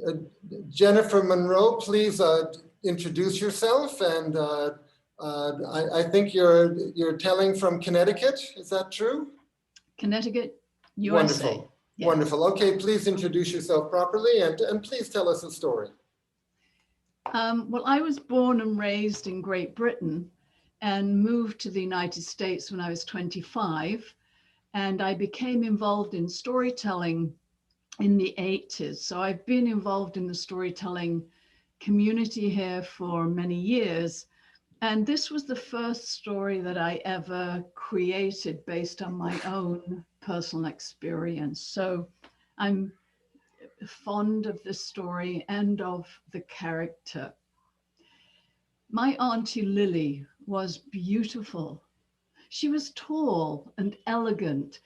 uh, Jennifer Munro, please introduce yourself. And I think you're telling from Connecticut. Is that true? Connecticut, USA. Wonderful. Yes. Wonderful. Okay, please introduce yourself properly and please tell us a story. Well, I was born and raised in Great Britain and moved to the United States when I was 25. And I became involved in storytelling in the 80s. So I've been involved in the storytelling community here for many years. And this was the first story that I ever created based on my own personal experience. So I'm fond of this story and of the character. My Aunty Lily was beautiful. She was tall and elegant.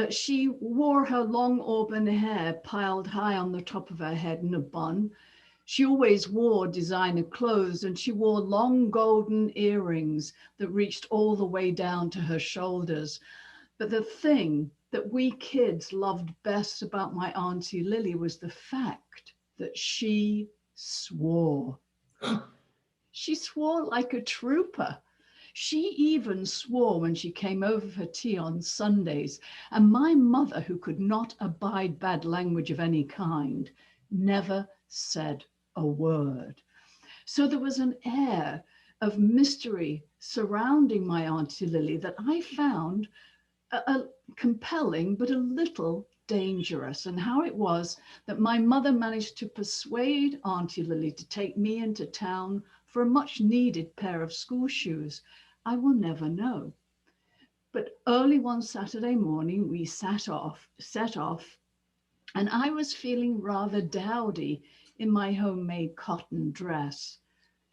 She wore her long auburn hair piled high on the top of her head in a bun. She always wore designer clothes, and she wore long golden earrings that reached all the way down to her shoulders. But the thing that we kids loved best about my Aunty Lily was the fact that she swore. She swore like a trooper. She even swore when she came over for tea on Sundays. And my mother, who could not abide bad language of any kind, never said a word. So there was an air of mystery surrounding my Aunty Lily that I found compelling, but a little dangerous. And how it was that my mother managed to persuade Aunty Lily to take me into town for a much needed pair of school shoes, I will never know. But early one Saturday morning, we set off, and I was feeling rather dowdy in my homemade cotton dress.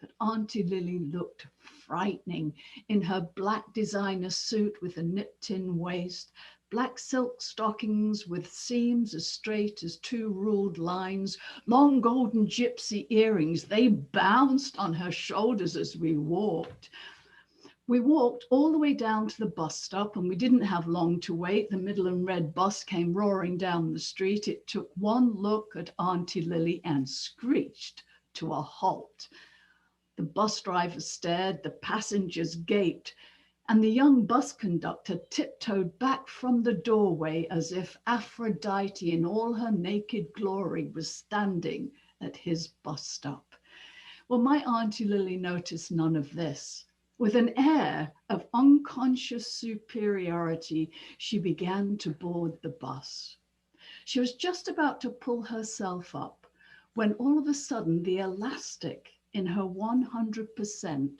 But Aunty Lily looked frightening in her black designer suit with a nipped-in waist, black silk stockings with seams as straight as two ruled lines, long golden gypsy earrings. They bounced on her shoulders as we walked. We walked all the way down to the bus stop, and we didn't have long to wait. The middle and red bus came roaring down the street. It took one look at Aunty Lily and screeched to a halt. The bus driver stared, the passengers gaped, and the young bus conductor tiptoed back from the doorway as if Aphrodite in all her naked glory was standing at his bus stop. Well, my Aunty Lily noticed none of this. With an air of unconscious superiority, she began to board the bus. She was just about to pull herself up when all of a sudden the elastic in her 100%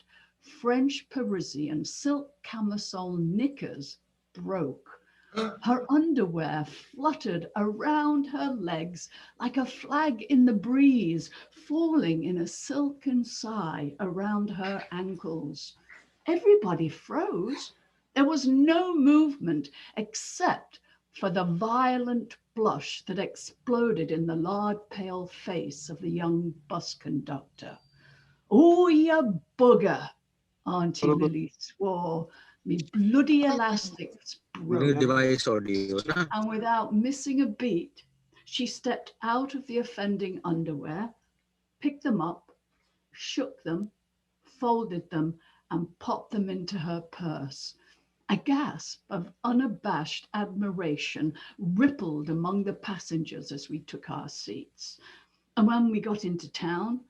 French Parisian silk camisole knickers broke. Her underwear fluttered around her legs like a flag in the breeze, falling in a silken sigh around her ankles. Everybody froze. There was no movement except for the violent blush that exploded in the lard pale face of the young bus conductor. "Oh, you bugger," Aunty Lily swore. "Me bloody elastics broke." Device audio, na? And without missing a beat, she stepped out of the offending underwear, picked them up, shook them, folded them, and popped them into her purse. A gasp of unabashed admiration rippled among the passengers as we took our seats. And when we got into town,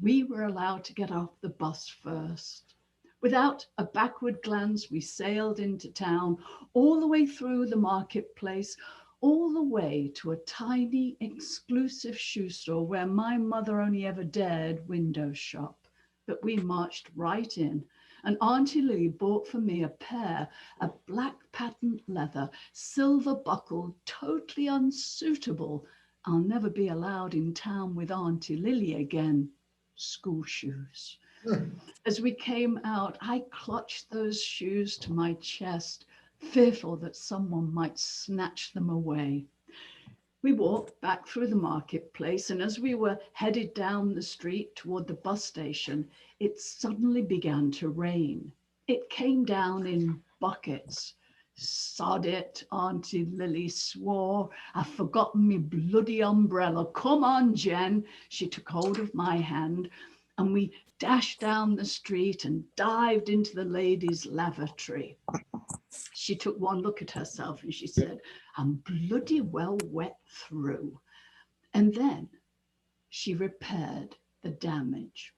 we were allowed to get off the bus first. Without a backward glance, we sailed into town, all the way through the marketplace, all the way to a tiny, exclusive shoe store where my mother only ever dared window shop. But we marched right in, and Aunty Lily bought for me a pair of black patent leather, silver buckled, totally unsuitable. I'll never be allowed in town with Aunty Lily again. School shoes. As we came out, I clutched those shoes to my chest, fearful that someone might snatch them away. We walked back through the marketplace, and as we were headed down the street toward the bus station, it suddenly began to rain. It came down in buckets. Sod it, Aunty Lily swore. I've forgotten me bloody umbrella. Come on, Jen. She took hold of my hand and we dashed down the street and dived into the ladies' lavatory. She took one look at herself and she said, I'm bloody well wet through. And then she repaired the damage.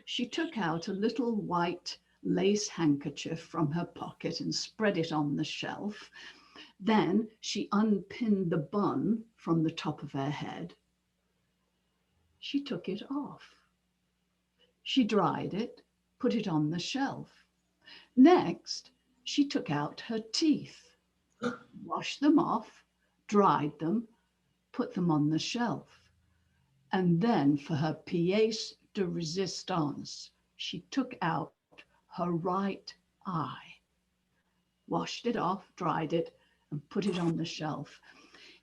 She took out a little white lace handkerchief from her pocket and spread it on the shelf. Then she unpinned the bun from the top of her head. She took it off. She dried it, put it on the shelf. Next, she took out her teeth, washed them off, dried them, put them on the shelf. And then for her pièce de résistance, she took out her right eye, washed it off, dried it, and put it on the shelf.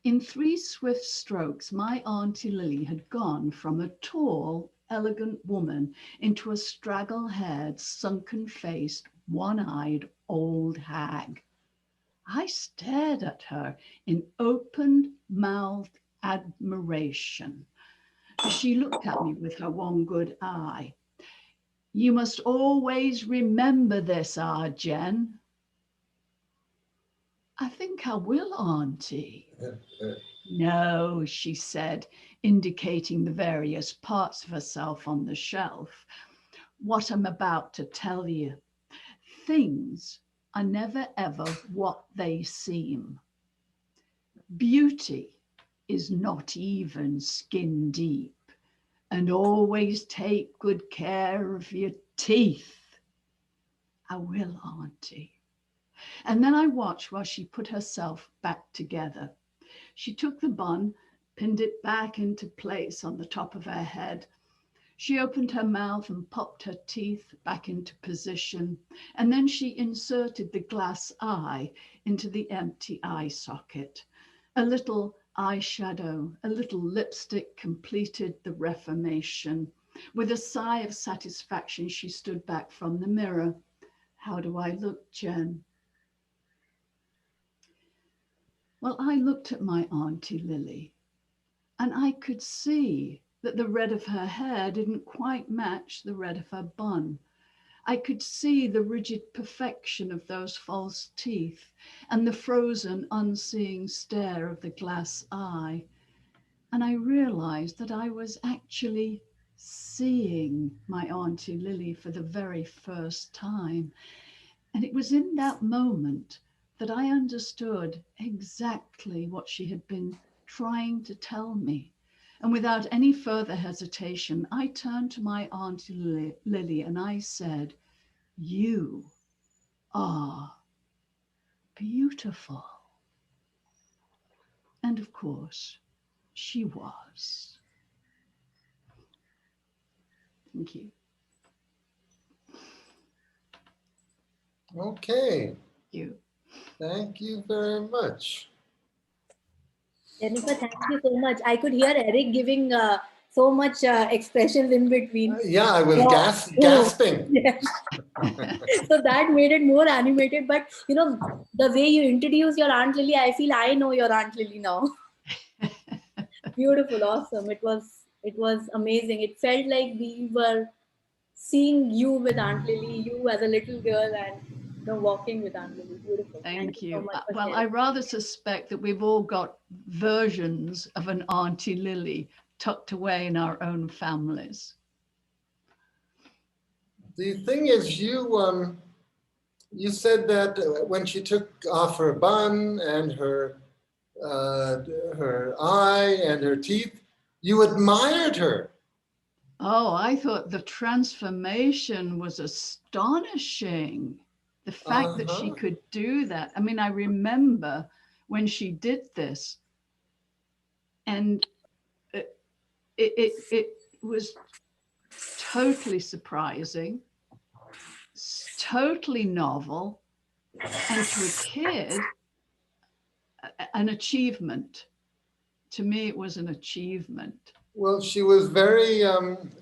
In 3 swift strokes, my Aunty Lily had gone from a tall, elegant woman into a straggle-haired, sunken-faced, one-eyed old hag. I stared at her in open-mouthed admiration. She looked at me with her one good eye. You must always remember this, Jen. I think I will, Auntie. No, she said, indicating the various parts of herself on the shelf. What I'm about to tell you. Things are never ever what they seem. Beauty is not even skin deep. And always take good care of your teeth. I will, Auntie. And then I watched while she put herself back together. She took the bun, pinned it back into place on the top of her head. She opened her mouth and popped her teeth back into position. And then she inserted the glass eye into the empty eye socket. A little eyeshadow, a little lipstick completed the reformation. With a sigh of satisfaction, she stood back from the mirror. How do I look, Jen? Well, I looked at my Aunty Lily and I could see that the red of her hair didn't quite match the red of her bun. I could see the rigid perfection of those false teeth and the frozen, unseeing stare of the glass eye. And I realized that I was actually seeing my Aunty Lily for the very first time. And it was in that moment that I understood exactly what she had been trying to tell me. And without any further hesitation, I turned to my Aunty Lily and I said, you are beautiful. And of course, she was. Thank you. Okay. You. Thank you very much. Jennifer, thank you so much. I could hear Eric giving so much expressions in between. Yeah, I was gasping. Yes. So that made it more animated. But you know, the way you introduce your Aunt Lily, I feel I know your Aunt Lily now. Beautiful, awesome. It was amazing. It felt like we were seeing you with Aunt Lily, you as a little girl, and walking with Aunt Lily. Beautiful. Thank you. So much for Well, I sharing. rather suspect that we've all got versions of an Aunty Lily tucked away in our own families. The thing is, you said that when she took off her bun and her eye and her teeth, you admired her. Oh, I thought the transformation was astonishing. The fact that she could do that. I mean, I remember when she did this, and it was totally surprising, totally novel, and to a kid, an achievement. To me, it was an achievement. Well, she was very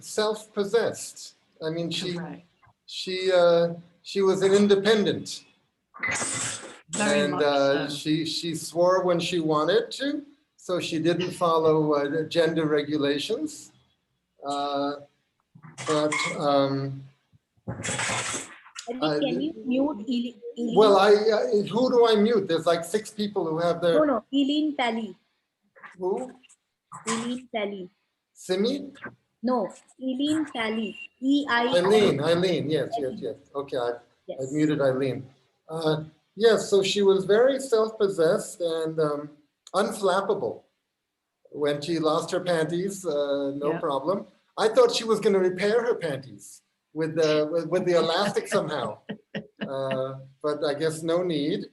self-possessed. I mean, she was an independent. Very And much so. she swore when she wanted to, so she didn't follow gender regulations. But Eddie, can you mute Eileen? well, who do I mute? There's like 6 people who have their. No, Eileen Tally. Who? Eileen Tally. Simi? No, Eileen Tally. E-I. Eileen, yes. Okay, I've Yes. muted Eileen. Yes, so she was very self-possessed and unflappable. When she lost her panties, no Yeah. problem. I thought she was going to repair her panties with the elastic somehow, but I guess no need.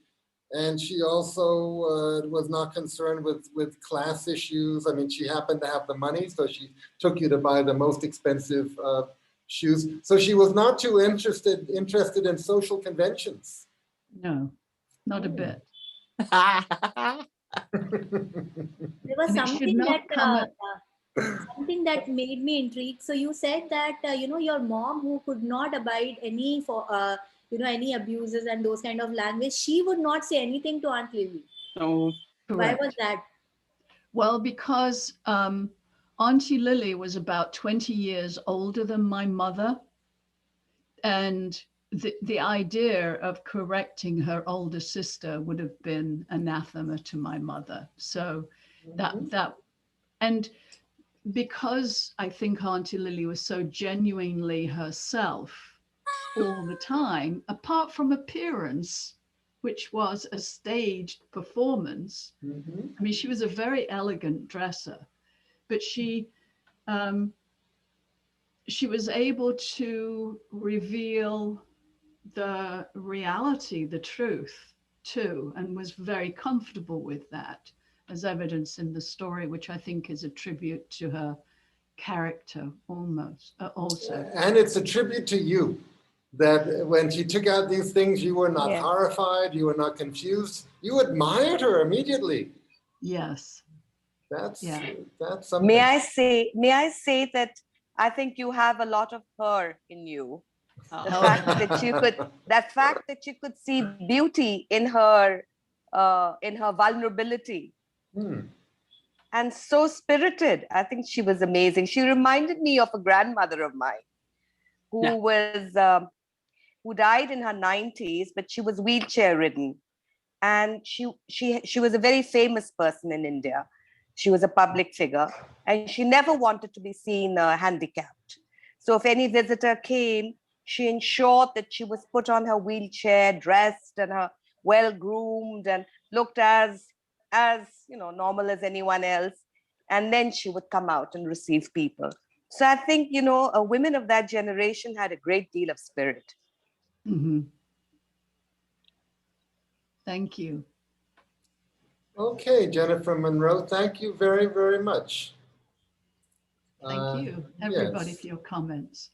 And she also was not concerned with class issues. I mean, she happened to have the money, so she took you to buy the most expensive shoes. So she was not too interested in social conventions. No, not a bit. There was And it should something not that come something that made me intrigued. So you said that your mom, who could not abide any any abuses and those kind of language, she would not say anything to Aunt Lily. No. Why Correct. was that? Well, because Aunty Lily was about 20 years older than my mother. And the idea of correcting her older sister would have been anathema to my mother. So and because I think Aunty Lily was so genuinely herself all the time, apart from appearance, which was a staged performance. I mean, she was a very elegant dresser, but she was able to reveal the reality, the truth too, and was very comfortable with that, as evidence in the story, which I think is a tribute to her character almost also. And it's a tribute to you that when she took out these things, you were not Yeah. horrified, you were not confused, you admired her immediately. Yes. That's something. May I say that I think you have a lot of her in you. The fact that you could see beauty in her vulnerability. And so spirited. I think she was amazing. She reminded me of a grandmother of mine who died in her 90s, but she was wheelchair ridden. And she was a very famous person in India. She was a public figure, and she never wanted to be seen handicapped. So if any visitor came, she ensured that she was put on her wheelchair, dressed and her well-groomed, and looked as normal as anyone else. And then she would come out and receive people. So I think, women of that generation had a great deal of spirit. Thank you. Okay, Jennifer Munro, thank you very, very much. Thank you, everybody, yes. for your comments.